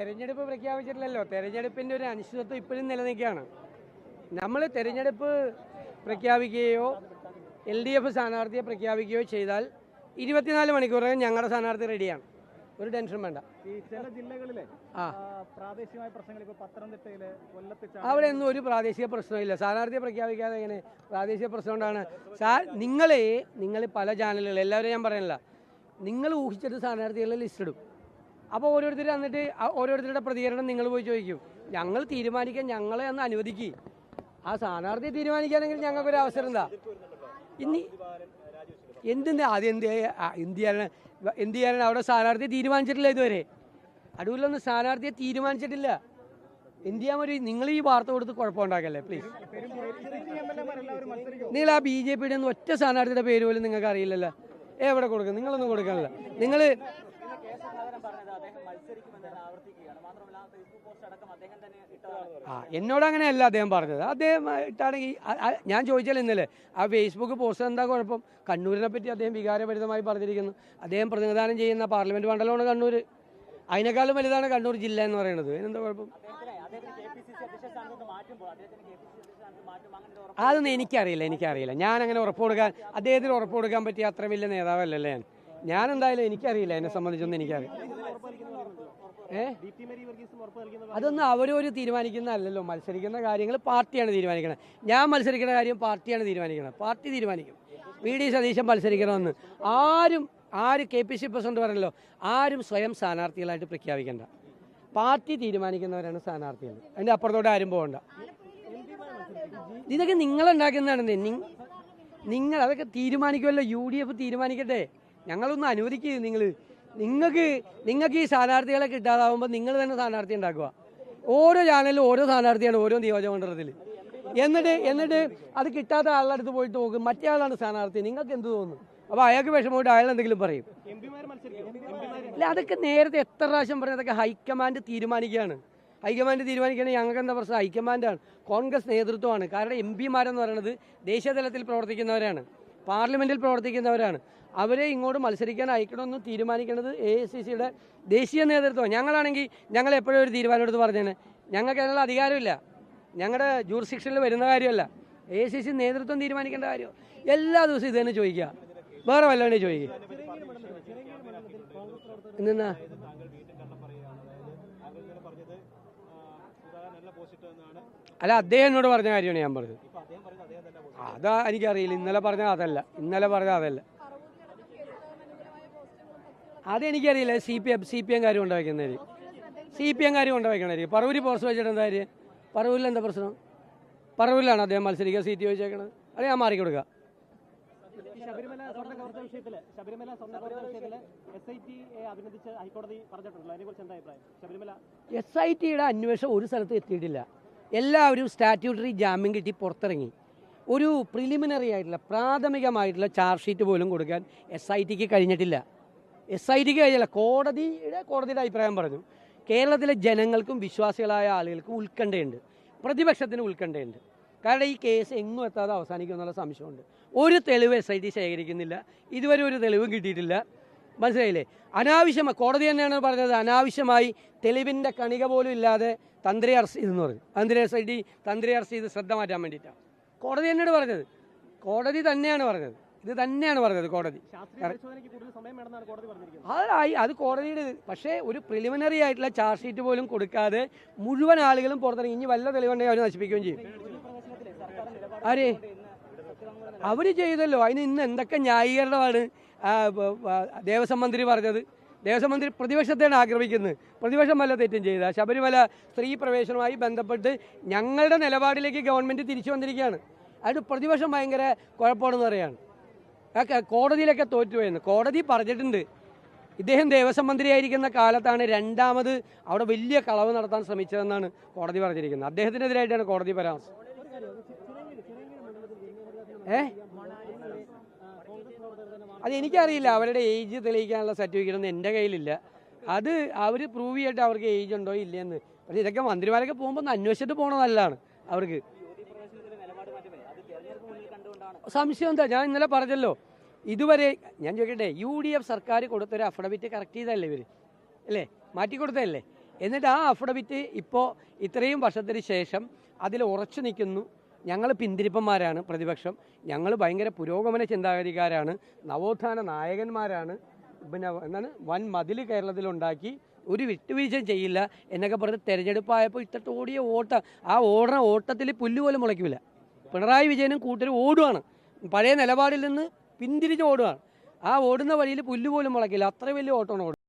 തെരഞ്ഞെടുപ്പ് പ്രഖ്യാപിച്ചിട്ടില്ലല്ലോ. തെരഞ്ഞെടുപ്പിൻ്റെ ഒരു അനിശ്ചിതത്വം ഇപ്പോഴും നിലനിൽക്കുകയാണ്. നമ്മൾ തെരഞ്ഞെടുപ്പ് പ്രഖ്യാപിക്കുകയോ LDF സ്ഥാനാർത്ഥിയെ പ്രഖ്യാപിക്കുകയോ ചെയ്താൽ 24 മണിക്കൂറിൽ ഞങ്ങളുടെ സ്ഥാനാർത്ഥി റെഡിയാണ്. ഒരു ടെൻഷൻ വേണ്ട. ഈ ചില ജില്ലകളിലെ പ്രാദേശികമായ പ്രശ്നങ്ങൾ, ഇപ്പോൾ പത്തനംതിട്ടയിലെ, കൊല്ലത്ത് അവിടെ ഒന്നും ഒരു പ്രാദേശിക പ്രശ്നമില്ല. സ്ഥാനാർത്ഥിയെ പ്രഖ്യാപിക്കാതെ എങ്ങനെ പ്രാദേശിക പ്രശ്നം കൊണ്ടാണ്? നിങ്ങൾ പല ചാനലുകൾ, എല്ലാവരും ഞാൻ പറയുന്നില്ല, നിങ്ങൾ ഊഹിച്ചിട്ട് സ്ഥാനാർത്ഥികളുടെ ലിസ്റ്റ് ഇടും. അപ്പോൾ ഓരോരുത്തർ എന്നിട്ട് ഓരോരുത്തരുടെ പ്രതികരണം നിങ്ങൾ പോയി ചോദിക്കും. ഞങ്ങൾ തീരുമാനിക്കാൻ ഞങ്ങളെ ഒന്ന് അനുവദിക്കുക. ആ സ്ഥാനാർത്ഥിയെ തീരുമാനിക്കുകയാണെങ്കിൽ ഞങ്ങൾക്കൊരു അവസരം എന്താ? ഇനി എന്തിൻ്റെ ആദ്യം എന്ത് ചെയ്യാനാണ്? അവിടെ സ്ഥാനാർത്ഥിയെ തീരുമാനിച്ചിട്ടില്ല ഇതുവരെ. അടൂരിലൊന്നും സ്ഥാനാർത്ഥിയെ തീരുമാനിച്ചിട്ടില്ല. എന്ത് ചെയ്യാൻ ഒരു നിങ്ങൾ ഈ വാർത്ത കൊടുത്ത് കുഴപ്പമുണ്ടാക്കല്ലേ പ്ലീസ്. നിങ്ങൾ ആ BJPയുടെ ഒന്നും ഒറ്റ സ്ഥാനാർത്ഥിയുടെ പേര് പോലും നിങ്ങൾക്ക് അറിയില്ലല്ലോ. എവിടെ കൊടുക്കും? നിങ്ങളൊന്നും കൊടുക്കാനില്ല. നിങ്ങൾ എന്നോട് അങ്ങനെയല്ല അദ്ദേഹം പറഞ്ഞത്. അദ്ദേഹം ഇട്ടാണെങ്കിൽ ഞാൻ ചോദിച്ചാൽ ഇന്നലെ ആ ഫേസ്ബുക്ക് പോസ്റ്റ് എന്താ കുഴപ്പം? കണ്ണൂരിനെ പറ്റി അദ്ദേഹം വികാരഭരിതമായി പറഞ്ഞിരിക്കുന്നു. അദ്ദേഹം പ്രതിനിധാനം ചെയ്യുന്ന പാർലമെന്റ് മണ്ഡലമാണ് കണ്ണൂർ. അതിനേക്കാളും വലുതാണ് കണ്ണൂർ ജില്ല എന്ന് പറയുന്നത്. അതിനെന്താ കുഴപ്പം? അതൊന്നും എനിക്കറിയില്ല. ഞാൻ അങ്ങനെ അദ്ദേഹത്തിന് ഉറപ്പ് കൊടുക്കാൻ പറ്റിയ അത്ര വലിയ നേതാവല്ലല്ലേ ഞാൻ എന്തായാലും എനിക്കറിയില്ല. എന്നെ സംബന്ധിച്ചൊന്നും എനിക്കറിയില്ല. അതൊന്നും അവരൊരു തീരുമാനിക്കുന്നതല്ലല്ലോ. മത്സരിക്കുന്ന കാര്യങ്ങൾ പാർട്ടിയാണ് തീരുമാനിക്കുന്നത്. ഞാൻ മത്സരിക്കുന്ന കാര്യം പാർട്ടിയാണ് തീരുമാനിക്കുന്നത്. പാർട്ടി തീരുമാനിക്കും. VD സതീശൻ മത്സരിക്കണമെന്ന് ആരും KPC പ്രസിഡന്റ് പറഞ്ഞല്ലോ, ആരും സ്വയം സ്ഥാനാർത്ഥികളായിട്ട് പ്രഖ്യാപിക്കേണ്ട. പാർട്ടി തീരുമാനിക്കുന്നവരാണ് സ്ഥാനാർത്ഥികൾ. അതിൻ്റെ അപ്പുറത്തോട്ട് ആരും പോകണ്ട. ഇതൊക്കെ നിങ്ങളുണ്ടാക്കുന്നതാണ്. നിങ്ങൾ അതൊക്കെ തീരുമാനിക്കുമല്ലോ. UDF തീരുമാനിക്കട്ടെ. ഞങ്ങളൊന്ന് അനുവദിക്കുക. നിങ്ങൾക്ക് ഈ സ്ഥാനാർത്ഥികളെ കിട്ടാതാവുമ്പോൾ നിങ്ങൾ തന്നെ സ്ഥാനാർത്ഥി ഉണ്ടാക്കുക. ഓരോ ചാനലിലും ഓരോ സ്ഥാനാർത്ഥിയാണ് ഓരോ നിയോജകമണ്ഡലത്തിൽ. എന്നിട്ട് അത് കിട്ടാത്ത ആളുടെ അടുത്ത് പോയിട്ട് നോക്കും, മറ്റേ ആളാണ് സ്ഥാനാർത്ഥി. നിങ്ങൾക്ക് എന്ത് തോന്നുന്നു? അപ്പോൾ അയാൾക്ക് വിഷമമായിട്ട് അയാൾ എന്തെങ്കിലും പറയും. അല്ല, അതൊക്കെ നേരത്തെ എത്ര പ്രാവശ്യം പറഞ്ഞത്? അതൊക്കെ ഹൈക്കമാൻഡ് തീരുമാനിക്കുകയാണ്. ഞങ്ങൾക്ക് എന്താ പ്രശ്നം? ഹൈക്കമാൻഡാണ്, കോൺഗ്രസ് നേതൃത്വമാണ്. കാരണം MPമാരെന്ന് പറയുന്നത് ദേശീയ തലത്തിൽ പ്രവർത്തിക്കുന്നവരാണ്, പാർലമെന്റിൽ പ്രവർത്തിക്കുന്നവരാണ്. അവരെ ഇങ്ങോട്ട് മത്സരിക്കാൻ അയക്കണമെന്ന് തീരുമാനിക്കുന്നത് AICCയുടെ ദേശീയ നേതൃത്വം. ഞങ്ങളാണെങ്കിൽ ഞങ്ങൾ എപ്പോഴും ഒരു തീരുമാനം എടുത്ത് പറഞ്ഞേനെ. ഞങ്ങൾക്ക് അതിനുള്ള അധികാരമില്ല. ഞങ്ങളുടെ ജൂറിസ്ഡിക്ഷനിൽ വരുന്ന കാര്യമല്ല. AICC നേതൃത്വം തീരുമാനിക്കേണ്ട കാര്യം. എല്ലാ ദിവസവും ഇത് തന്നെ ചോദിക്കുക. വേറെ വല്ലാണ്ട് ചോദിക്കുക. എന്നാ അല്ല, അദ്ദേഹം എന്നോട് പറഞ്ഞ കാര്യമാണ് ഞാൻ പറഞ്ഞത്. അതാ എനിക്കറിയില്ല. ഇന്നലെ പറഞ്ഞ അതല്ല. അതെനിക്കറിയില്ല. CPM കാര്യം കൊണ്ടുവയ്ക്കണായിരിക്കും. പറവൂരി പോസ്റ്റ് വെച്ചിട്ട് എന്താ കാര്യം? പറവൂരിൽ എന്താ പ്രശ്നം? പറവൂരിലാണ് അദ്ദേഹം മത്സരിക്കുക, സീറ്റ് ചോദിച്ചേക്കണത്. അത് ഞാൻ മാറിക്കൊടുക്കുക. SITയുടെ അന്വേഷണം ഒരു സ്ഥലത്ത് എത്തിയിട്ടില്ല. എല്ലാവരും സ്റ്റാറ്റ്യൂട്ടറി ജാമ്യം കിട്ടി പുറത്തിറങ്ങി. ഒരു പ്രിലിമിനറി ആയിട്ടുള്ള പ്രാഥമികമായിട്ടുള്ള ചാർജ് ഷീറ്റ് പോലും കൊടുക്കാൻ SITക്ക് കഴിഞ്ഞിട്ടില്ല. കോടതിയുടെ അഭിപ്രായം പറഞ്ഞു. കേരളത്തിലെ ജനങ്ങൾക്കും വിശ്വാസികളായ ആളുകൾക്കും ഉത്കണ്ഠയുണ്ട്, പ്രതിപക്ഷത്തിന് ഉത്കണ്ഠയുണ്ട്. കാരണം ഈ കേസ് എങ്ങും എത്താതെ അവസാനിക്കും എന്നുള്ള സംശയമുണ്ട്. ഒരു തെളിവ് SIT ശേഖരിക്കുന്നില്ല. ഇതുവരെ ഒരു തെളിവും കിട്ടിയിട്ടില്ല. മനസ്സിലായില്ലേ? കോടതി തന്നെയാണ് പറഞ്ഞത്, അനാവശ്യമായി തെളിവിൻ്റെ കണിക പോലും ഇല്ലാതെ തന്ത്രി അറസ്റ്റ് ചെയ്തെന്ന് പറഞ്ഞു. SIT തന്ത്രി അറസ്റ്റ് ചെയ്ത് ശ്രദ്ധ മാറ്റാൻ വേണ്ടിയിട്ടാണ് കോടതി തന്നെയാണ് പറഞ്ഞത്. ഇത് തന്നെയാണ് പറഞ്ഞത് കോടതി. അത് കോടതിയുടെ. പക്ഷേ ഒരു പ്രിലിമിനറി ആയിട്ടുള്ള ചാർജ് ഷീറ്റ് പോലും കൊടുക്കാതെ മുഴുവൻ ആളുകളും പുറത്തിറങ്ങി. ഇനി വല്ല തെളിവുണ്ടെങ്കിൽ അവർ നശിപ്പിക്കുകയും ചെയ്യും. അവർ ചെയ്തല്ലോ. അതിന് ഇന്ന് എന്തൊക്കെ ന്യായീകരണമാണ് ദേവസ്വം മന്ത്രി പറഞ്ഞത്? ദേവസ്വം മന്ത്രി പ്രതിപക്ഷത്തെയാണ് ആക്രമിക്കുന്നത്. പ്രതിപക്ഷം വല്ല തെറ്റും ചെയ്ത ശബരിമല സ്ത്രീ പ്രവേശനവുമായി ബന്ധപ്പെട്ട് ഞങ്ങളുടെ നിലപാടിലേക്ക് ഗവൺമെൻറ് തിരിച്ചു വന്നിരിക്കുകയാണ്. അതിന് പ്രതിപക്ഷം ഭയങ്കര കുഴപ്പമാണെന്ന് പറയുകയാണ്. കോടതിയിലൊക്കെ തോറ്റുപോയെന്ന് കോടതി പറഞ്ഞിട്ടുണ്ട്. ഇദ്ദേഹം ദേവസ്വം മന്ത്രിയായിരിക്കുന്ന കാലത്താണ് രണ്ടാമത് അവിടെ വലിയ കളവ് നടത്താൻ ശ്രമിച്ചതെന്നാണ് കോടതി പറഞ്ഞിരിക്കുന്നത്. അദ്ദേഹത്തിനെതിരായിട്ടാണ് കോടതി പരാമർശം. അതെനിക്കറിയില്ല. അവരുടെ ഏജ് തെളിയിക്കാനുള്ള സർട്ടിഫിക്കറ്റ് ഒന്നും എൻ്റെ കയ്യിലില്ല. അത് അവർ പ്രൂവ് ചെയ്തിട്ട് അവർക്ക് ഏജ് ഉണ്ടോ ഇല്ലയെന്ന്. പക്ഷേ ഇതൊക്കെ മന്ത്രിമാരൊക്കെ പോകുമ്പോൾ ഒന്ന് അന്വേഷിച്ചിട്ട് പോകണത് നല്ലതാണ്. അവർക്ക് സംശയം എന്താ? ഞാൻ ഇന്നലെ പറഞ്ഞല്ലോ, ഇതുവരെ ഞാൻ ചോദിക്കട്ടെ, UDF സർക്കാർ കൊടുത്തൊരു അഫിഡവിറ്റ് കറക്റ്റ് ചെയ്തല്ലേ ഇവർ? അല്ലേ? മാറ്റി കൊടുത്തതല്ലേ? എന്നിട്ട് ആ അഫിഡവിറ്റ് ഇപ്പോൾ ഇത്രയും വർഷത്തിന് ശേഷം അതിൽ ഉറച്ചു നിൽക്കുന്നു. ഞങ്ങൾ പിന്തിരിപ്പന്മാരാണ് പ്രതിപക്ഷം, ഞങ്ങൾ ഭയങ്കര പുരോഗമന ചിന്താഗതിക്കാരാണ്, നവോത്ഥാന നായകന്മാരാണ്, പിന്നെ എന്താണ് വൻ മതിൽ കേരളത്തിലുണ്ടാക്കി ഒരു വിട്ടുവീഴ്ചയും ചെയ്യില്ല എന്നൊക്കെ പറഞ്ഞ് തെരഞ്ഞെടുപ്പായപ്പോൾ ഇത്ര ഓടിയ ആ ഓടുന്ന ഓട്ടത്തിൽ പുല്ലുപോലും മുളയ്ക്കില്ല. പിണറായി വിജയനും കൂട്ടരും ഓടുകയാണ്, പഴയ നിലപാടിൽ നിന്ന് പിന്തിരിഞ്ഞ് ഓടുകയാണ്. ആ ഓടുന്ന വഴിയിൽ പുല്ലുപോലും മുളയ്ക്കില്ല, അത്ര വലിയ ഓട്ടമാണ് ഓടുന്നത്.